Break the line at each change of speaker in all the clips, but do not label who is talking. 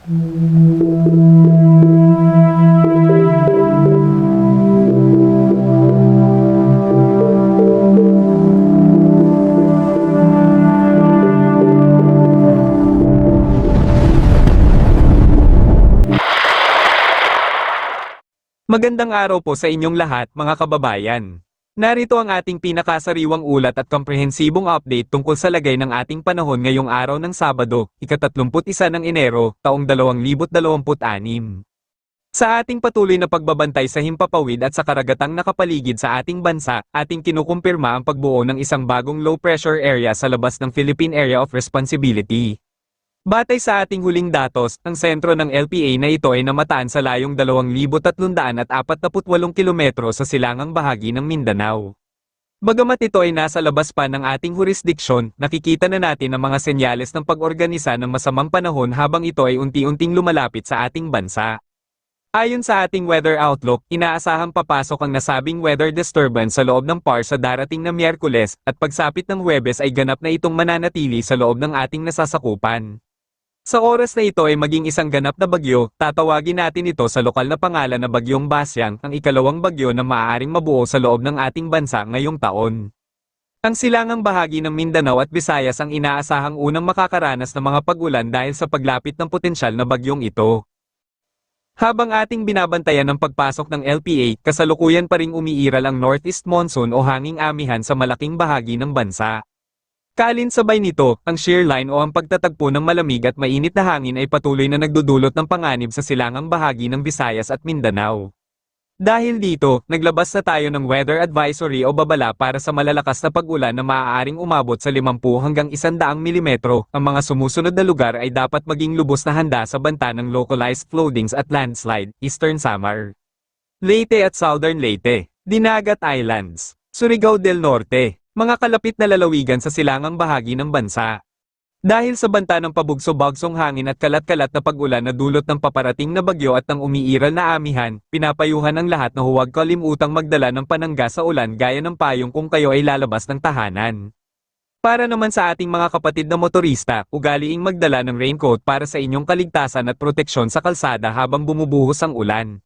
Magandang araw po sa inyong lahat, mga kababayan. Narito ang ating pinakasariwang ulat at komprehensibong update tungkol sa lagay ng ating panahon ngayong araw ng Sabado, ika-31 ng Enero, taong 2026. Sa ating patuloy na pagbabantay sa himpapawid at sa karagatang nakapaligid sa ating bansa, ating kinukumpirma ang pagbuo ng isang bagong low-pressure area sa labas ng Philippine Area of Responsibility. Batay sa ating huling datos, ang sentro ng LPA na ito ay namataan sa layong 2,348 kilometro sa silangang bahagi ng Mindanao. Bagamat ito ay nasa labas pa ng ating jurisdiksyon, nakikita na natin ang mga senyales ng pag-organisa ng masamang panahon habang ito ay unti-unting lumalapit sa ating bansa. Ayon sa ating weather outlook, inaasahang papasok ang nasabing weather disturbance sa loob ng PAR sa darating na Miyerkules, at pagsapit ng Huwebes ay ganap na itong mananatili sa loob ng ating nasasakupan. Sa oras na ito ay maging isang ganap na bagyo, tatawagin natin ito sa lokal na pangalan na Bagyong Basyang, ang ikalawang bagyo na maaaring mabuo sa loob ng ating bansa ngayong taon. Ang silangang bahagi ng Mindanao at Visayas ang inaasahang unang makakaranas ng mga pag-ulan dahil sa paglapit ng potensyal na bagyong ito. Habang ating binabantayan ang pagpasok ng LPA, kasalukuyan pa ring umiiral ang Northeast Monsoon o hanging amihan sa malaking bahagi ng bansa. Kalinsabay nito, ang shear line o ang pagtatagpo ng malamig at mainit na hangin ay patuloy na nagdudulot ng panganib sa silangang bahagi ng Visayas at Mindanao. Dahil dito, naglabas na tayo ng weather advisory o babala para sa malalakas na pag-ulan na maaaring umabot sa 50 hanggang 100 milimetro. Ang mga sumusunod na lugar ay dapat maging lubos na handa sa banta ng localized floodings at landslide, Eastern Samar, Leyte at Southern Leyte, Dinagat Islands, Surigao del Norte, mga kalapit na lalawigan sa silangang bahagi ng bansa. Dahil sa banta ng pabugso-bagsong hangin at kalat-kalat na pag-ulan na dulot ng paparating na bagyo at ng umiiral na amihan, pinapayuhan ang lahat na huwag kalimutang magdala ng panangga sa ulan gaya ng payong kung kayo ay lalabas ng tahanan. Para naman sa ating mga kapatid na motorista, ugaliing magdala ng raincoat para sa inyong kaligtasan at proteksyon sa kalsada habang bumubuhos ang ulan.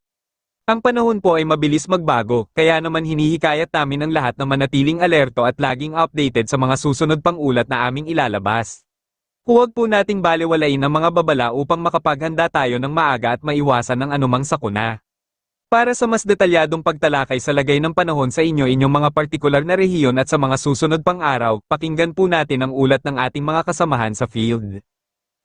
Ang panahon po ay mabilis magbago, kaya naman hinihikayat namin ang lahat na manatiling alerto at laging updated sa mga susunod pang ulat na aming ilalabas. Huwag po nating balewalain ang mga babala upang makapaghanda tayo ng maaga at maiwasan ang anumang sakuna. Para sa mas detalyadong pagtalakay sa lagay ng panahon sa inyong mga partikular na rehiyon at sa mga susunod pang araw, pakinggan po natin ang ulat ng ating mga kasamahan sa field.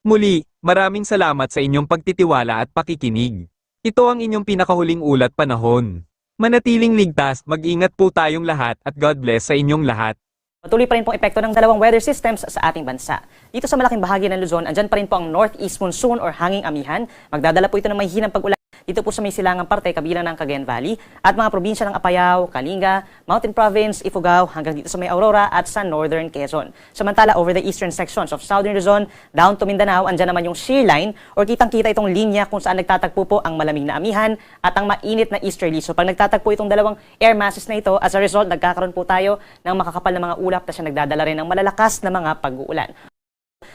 Muli, maraming salamat sa inyong pagtitiwala at pakikinig. Ito ang inyong pinakahuling ulat panahon. Manatiling ligtas, mag-ingat po tayong lahat at God bless sa inyong lahat.
Patuloy pa rin pong epekto ng dalawang weather systems sa ating bansa. Dito sa malaking bahagi ng Luzon, andyan pa rin po ang Northeast Monsoon or hanging amihan. Magdadala po ito ng mahihinang pag-ulan dito po sa may silangang parte kabilang ng Cagayan Valley at mga probinsya ng Apayao, Kalinga, Mountain Province, Ifugao hanggang dito sa may Aurora at sa Northern Quezon. Samantala, over the eastern sections of Southern Luzon down to Mindanao, andyan naman yung shear line or kitang-kita itong linya kung saan nagtatagpo po ang malamig na amihan at ang mainit na easterly. So pag nagtatagpo itong dalawang air masses na ito, as a result, nagkakaroon po tayo ng makakapal na mga ulap na siya nagdadala rin ng malalakas na mga pag-uulan.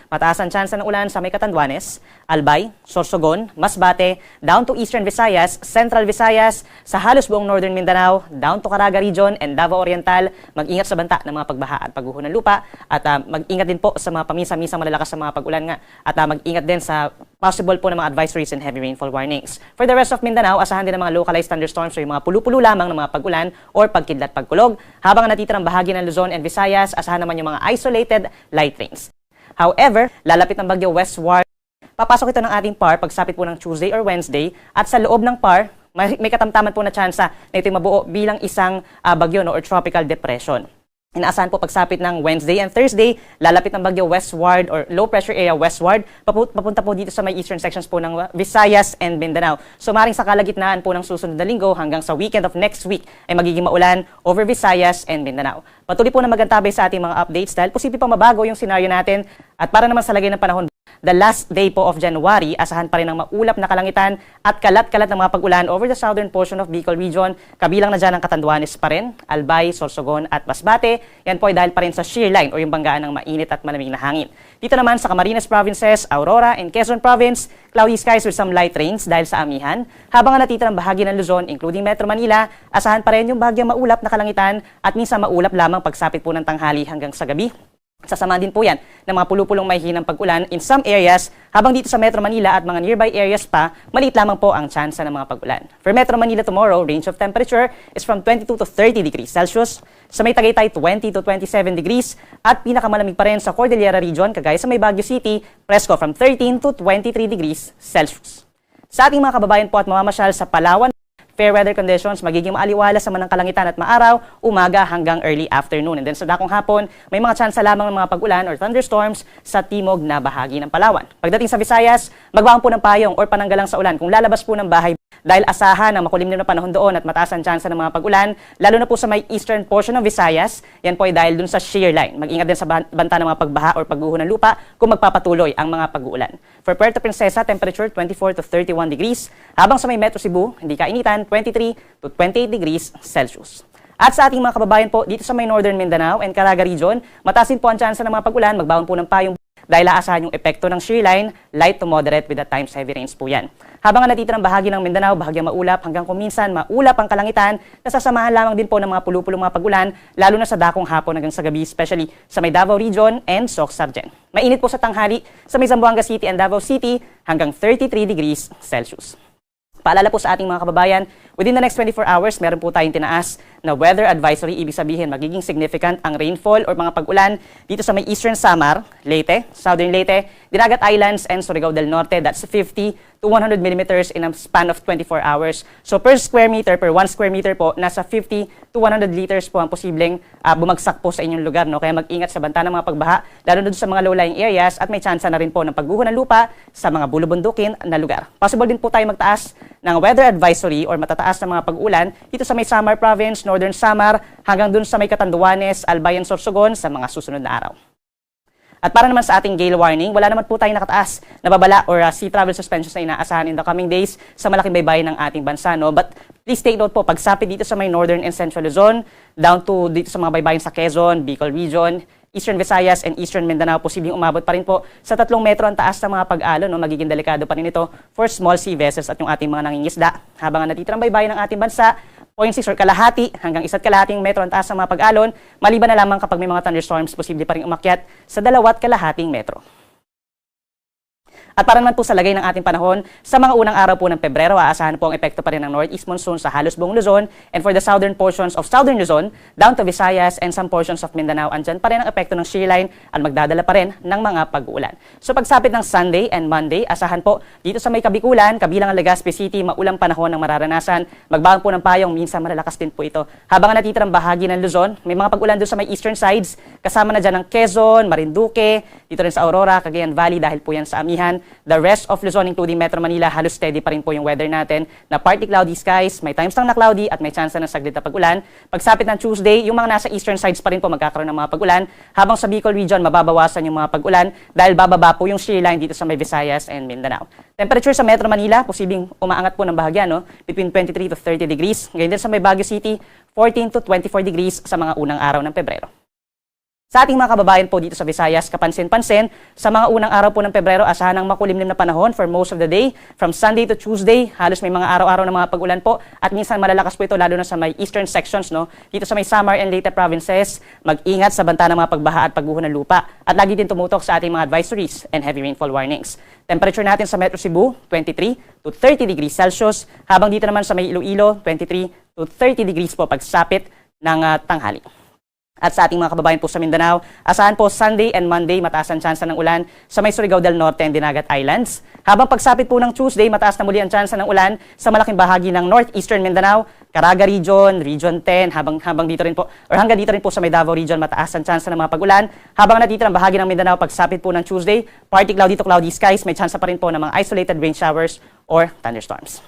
Mataas ang tsansa ng ulan sa may Catanduanes, Albay, Sorsogon, Masbate, down to Eastern Visayas, Central Visayas, sa halos buong Northern Mindanao, down to Caraga Region and Davao Oriental. Mag-ingat sa banta ng mga pagbaha at pagguho ng lupa at mag-ingat din po sa mga paminsan-minsang malalakas na mga pag-ulan nga at mag-ingat din sa possible po ng mga advisories and heavy rainfall warnings. For the rest of Mindanao, asahan din ng mga localized thunderstorms o yung mga pulu-pulo lamang ng mga pag-ulan or pagkidlat pagkulog. Habang natitirang bahagi ng Luzon and Visayas, asahan naman yung mga isolated light rains. However, lalapit ng bagyo westward. Papasok ito ng ating PAR pagsapit po ng Tuesday or Wednesday at sa loob ng PAR, may katamtaman po na tsansa na ito'y mabuo bilang isang bagyo or tropical depression. Inaasahan po pagsapit ng Wednesday and Thursday, lalapit ng bagyo westward or low pressure area westward, papunta po dito sa may eastern sections po ng Visayas and Mindanao. So maring sa kalagitnaan po ng susunod na linggo hanggang sa weekend of next week ay magiging maulan over Visayas and Mindanao. Patuloy po na magantabay sa ating mga updates dahil posible pa mabago yung senaryo natin at para naman sa lagay ng panahon The last day po of January, asahan pa rin ang maulap na kalangitan at kalat-kalat ng mga pag-ulan over the southern portion of Bicol Region. Kabilang na dyan ang Catanduanes pa rin, Albay, Sorsogon at Masbate. Yan po ay dahil pa rin sa shear line o yung banggaan ng mainit at malamig na hangin. Dito naman sa Camarines Provinces, Aurora and Quezon Province, cloudy skies with some light rains dahil sa amihan. Habang ang natitirang bahagi ng Luzon, including Metro Manila, asahan pa rin yung bahagyang maulap na kalangitan at minsan maulap lamang pagsapit po ng tanghali hanggang sa gabi. Sasama din po yan ng mga pulupulong may hinang pag-ulan in some areas, habang dito sa Metro Manila at mga nearby areas pa, maliit lamang po ang tsansa ng mga pag-ulan. For Metro Manila tomorrow, range of temperature is from 22 to 30 degrees Celsius. Sa may Tagaytay, 20 to 27 degrees. At pinakamalamig pa rin sa Cordillera Region, kagaya sa may Baguio City, presko from 13 to 23 degrees Celsius. Sa ating mga kababayan po at mamamasyal sa Palawan, fair weather conditions, magiging maaliwala sa manang kalangitan at maaraw, umaga hanggang early afternoon. And then sa dakong hapon, may mga tsansa lamang ng mga pag-ulan or thunderstorms sa timog na bahagi ng Palawan. Pagdating sa Visayas, magbaon po ng payong or pananggalang sa ulan kung lalabas po ng bahay dahil asahan ang makulimlim na panahon doon at mataas ang tsansa ng mga pag-ulan, lalo na po sa may eastern portion ng Visayas. Yan po ay dahil dun sa shear line. Mag-ingat din sa banta ng mga pagbaha or pagguho ng lupa kung magpapatuloy ang mga pag-uulan. For Puerto Princesa, temperature 24 to 31 degrees. Habang sa may Metro Cebu, hindi kainitan, 23 to 28 degrees Celsius. At sa ating mga kababayan po, dito sa may Northern Mindanao and Caraga Region, matasin po ang tsansa ng mga pag-ulan, magbaon po ng payong dahil aasahan yung epekto ng shear line, light to moderate with at times heavy rains po yan. Habang ang natitirang bahagi ng Mindanao, bahagyang maulap hanggang kuminsan maulap ang kalangitan, nasasamahan lamang din po ng mga pulupulong mga pag-ulan, lalo na sa dakong hapon hanggang sa gabi, especially sa may Davao Region and Soc-Sargen. Mainit po sa tanghali sa may Zamboanga City and Davao City hanggang 33 degrees Celsius. Paalala po sa ating mga kababayan, within the next 24 hours, meron po tayong tinaas na weather advisory. Ibig sabihin, magiging significant ang rainfall or mga pag-ulan dito sa may Eastern Samar, Leyte, Southern Leyte, Dinagat Islands, and Surigao del Norte. That's 50 to 100 millimeters in a span of 24 hours. So per square meter, per 1 square meter po, nasa 50 to 100 liters po ang posibleng bumagsak po sa inyong lugar. No? Kaya mag-ingat sa banta ng mga pagbaha, lalo na sa mga low-lying areas, at may tsansa na rin po ng pagguho ng lupa sa mga bulubundukin na lugar. Possible din po tayo magtaas ng weather advisory or matataas na mga pag-ulan dito sa may Samar Province, Northern Samar, hanggang dun sa may Catanduanes, Albay, and Sorsogon sa mga susunod na araw. At para naman sa ating gale warning, wala naman po tayong nakataas na babala or sea travel suspensions na inaasahan in the coming days sa malaking baybayin ng ating bansa. No? But please take note po, pagsapit dito sa may Northern and Central Luzon, down to dito sa mga baybayin sa Quezon, Bicol Region, Eastern Visayas, and Eastern Mindanao, posibleng umabot pa rin po sa 3 metro ang taas ng mga pag-alon. No? Magiging delikado pa rin ito for small sea vessels at yung ating mga nangingisda. Habang ang natitirang baybayin ng ating bansa, 0.6 or kalahati hanggang 1.5 metro ang taas ng mga pag-alon, maliban na lamang kapag may mga thunderstorms, posible pa rin umakyat sa 2.5 metro. At para naman po sa lagay ng ating panahon, sa mga unang araw po ng Pebrero, aasahan po ang epekto pa rin ng northeast monsoon sa halos buong Luzon, and for the southern portions of southern Luzon, down to Visayas and some portions of Mindanao, andyan pa rin ang epekto ng shear line at magdadala pa rin ng mga pag-uulan. So pagsapit ng Sunday and Monday, asahan po dito sa may Kabikulan, kabilang ang Legazpi City, maulang panahon ng mararanasan, magbaon po ng payong, minsan malalakas din po ito. Habang ang natitirang bahagi ng Luzon, may mga pag-ulan doon sa may eastern sides, kasama na dyan ng Quezon, Marinduque, dito rin sa Aurora, Cagayan Valley, dahil po yan sa amihan. The rest of Luzon, including Metro Manila, halos steady pa rin po yung weather natin na partly cloudy skies, may times lang na cloudy at may chance na saglit na pag-ulan. Pagsapit ng Tuesday, yung mga nasa eastern sides pa rin po magkakaroon ng mga pag-ulan, habang sa Bicol Region, mababawasan yung mga pag-ulan dahil bababa po yung shear line dito sa may Visayas and Mindanao. Temperature sa Metro Manila, posibleng umaangat po ng bahagya, no? Between 23 to 30 degrees. Ganyan din sa may Baguio City, 14 to 24 degrees sa mga unang araw ng Pebrero. Sa ating mga kababayan po dito sa Visayas, kapansin-pansin, sa mga unang araw po ng Pebrero, asahan ng makulimlim na panahon for most of the day. From Sunday to Tuesday, halos may mga araw-araw na mga pag-ulan po at minsan malalakas po ito lalo na sa may eastern sections. No? Dito sa may Samar and Leyte provinces, mag-ingat sa banta ng mga pagbaha at pagguho ng lupa. At lagi din tumutok sa ating mga advisories and heavy rainfall warnings. Temperature natin sa Metro Cebu, 23 to 30 degrees Celsius. Habang dito naman sa may Iloilo, 23 to 30 degrees po pagsapit ng tanghali. At sa ating mga kababayan po sa Mindanao, asahan po Sunday and Monday mataas ang tsansa ng ulan sa may Surigao del Norte and Dinagat Islands. Habang pagsapit po ng Tuesday, mataas na muli ang tsansa ng ulan sa malaking bahagi ng Northeastern Mindanao, Caraga Region, Region 10, habang dito rin po, or hanggang dito rin po sa may Davao Region, mataas ang tsansa ng mga pag-ulan. Habang natitirang bahagi ng Mindanao, pagsapit po ng Tuesday, partly cloudy to cloudy skies, may tsansa pa rin po ng mga isolated rain showers or thunderstorms.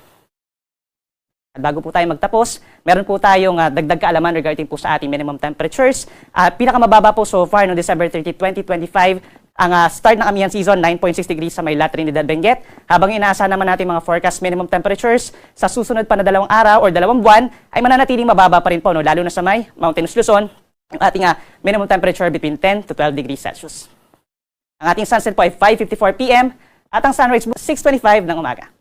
At bago po tayo magtapos, meron po tayong dagdag kaalaman regarding po sa ating minimum temperatures. Pinakamababa po so far no December 30, 2025, Ang start ng amihan season, 9.6 degrees sa may La Trinidad, Benguet. Habang inaasahan naman natin mga forecast minimum temperatures sa susunod pa na 2 araw or 2 buwan ay mananatiling mababa pa rin po, no? Lalo na sa may Mountainous Luzon, yung ating minimum temperature between 10 to 12 degrees Celsius. Ang ating sunset po ay 5:54 p.m. at ang sunrise po 6:25 ng umaga.